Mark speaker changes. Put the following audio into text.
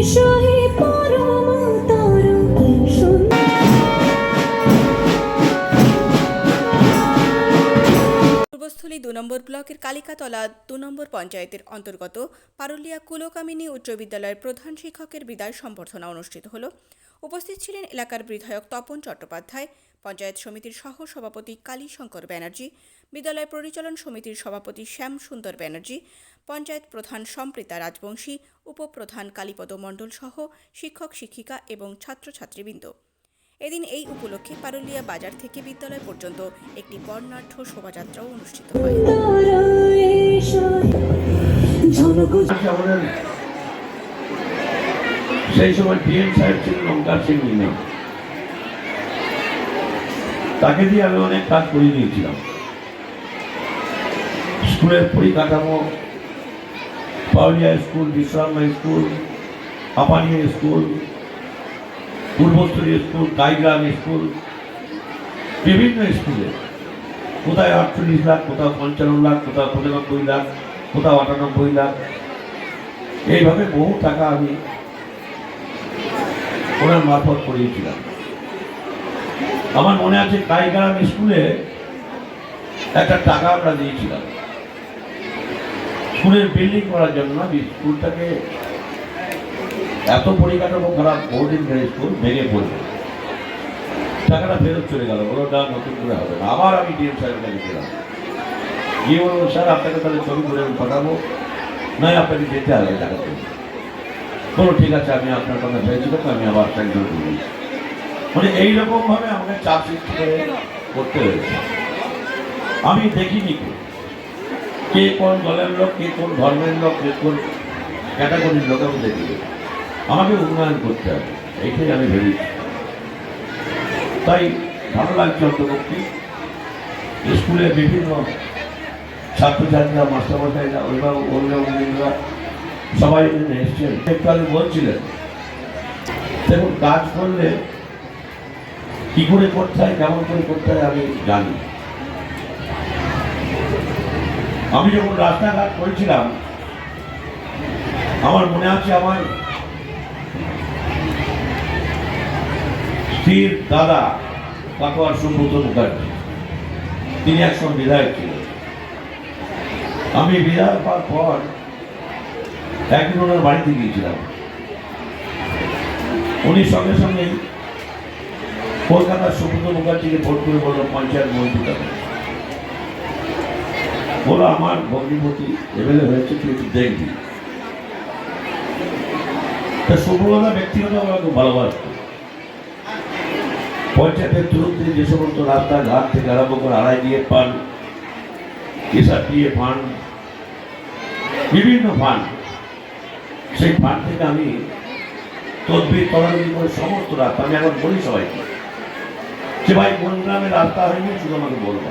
Speaker 1: পূর্বস্থলী ২ নম্বর ব্লকের কালিকাতলা ২ নম্বর পঞ্চায়েতের অন্তর্গত পারুলিয়া কুলকামিনী উচ্চ বিদ্যালয়ের প্রধান শিক্ষকের বিদায় সম্বর্ধনা অনুষ্ঠিত হল। উপস্থিত ছিলেন এলাকার বিধায়ক তপন চট্টোপাধ্যায়, পঞ্চায়েত সমিতির সহ সভাপতি কালীশঙ্কর ব্যানার্জি, বিদ্যালয় পরিচালন সমিতির সভাপতি শ্যাম সুন্দর ব্যানার্জি, পঞ্চায়েত প্রধান সম্প্রীতা রাজবংশী, উপপ্রধান কালীপদ মণ্ডল সহ শিক্ষক শিক্ষিকা এবং ছাত্রছাত্রীবৃন্দ। এদিন এই উপলক্ষে পারুলিয়া বাজার থেকে বিদ্যালয় পর্যন্ত একটি বর্ণাঢ্য শোভাযাত্রাও অনুষ্ঠিত হয়।
Speaker 2: সেই সময় ডিএম সাহেব ছিলেন ওঙ্কার সিং মিনা, তাকে দিয়ে আমি অনেক কাজ করে দিয়েছিলাম। স্কুলের পরিকাঠামো, Paulia school, Bishram school, Apania school, Purbasthali school, Kaigram school, বিভিন্ন স্কুলে কোথায় 48 লাখ, কোথাও 55 লাখ, কোথাও 95 লাখ, কোথাও 98 লাখ, এইভাবে বহু টাকা আমি ওনার মারফত করিয়েছিলাম। আমার মনে আছে কাইগ্রাম স্কুলে একটা টাকা আমরা দিয়েছিলাম স্কুলের বিল্ডিং করার জন্য। স্কুলটাকে এত পরিকাঠামো খারাপ, বহুদিন ধরে স্কুল ভেঙে পড়বে, টাকাটা ফেরত চলে গেল, ওটা নতুন করে হবে না। আবার আমি ডিএম সাহেবের কাছে গেলাম, গিয়ে বলবো স্যার আপনাকে তাহলে ছবি করে আমি পাঠাবো, নয় আপনাকে যেতে হবে টাকা তুলে। বলো ঠিক আছে, আমি আপনার কথা ভেবেছিল তো আমি আবার ট্যাঙ্ক করে। মানে এইরকমভাবে আমাকে চাপ সৃষ্টি করে করতে হয়েছে। আমি দেখিনি কে কোন দলের লোক, কে কোন ধর্মের লোক, কে কোন ক্যাটাগরির লোক, আমি দেখি আমাকে উন্নয়ন করতে হবে, এইটাই আমি ভেবেছি। তাই ভালো লাগছে অন্তর্ভুক্তি স্কুলে বিভিন্ন ছাত্রছাত্রীরা, মাস্টারমশাইরা, অভিভাবক, অভিভাবকরা সবাই এসছেন। একটু আগে বলছিলেন দেখুন কাজ করলে কি করে করতে হয়, কেমন করে করতে হয় আমি জানি। আমি যখন রাস্তাঘাট করেছিলাম আমার মনে আছে আমার স্ত্রীর দাদা কাটোয়ার সুব্রত মুখার্জি, তিনি একসময় বিধায়ক ছিলেন। আমি বিধায়ক হওয়ার পর একদিন ওনার বাড়িতে গিয়েছিলাম। উনি সঙ্গে সঙ্গেই কলকাতার সুব্রত মুখার্জিকে ভোট করে বলল পঞ্চায়েত মন্ত্রী হবে। বলো আমার ভগ্নিপতি এমএলএ হয়েছে, তুই একটু দেখবি। তা সুব্রতদা ব্যক্তিগতভাবে আমাকে ভালোবাসত। পঞ্চায়েতের তুরন্তে যে সমস্ত রাস্তাঘাট থেকে আরম্ভ করে RIDF ফান্ড, SRPF ফান্ড, বিভিন্ন ফান্ড, সেই ফান্ড থেকে আমি তদবির তদারকি করে সমস্ত রাস্তা, আমি এখন বলি সবাইকে যে ভাই কোন গ্রামে রাস্তা হয়নি শুধু আমাকে বলবো।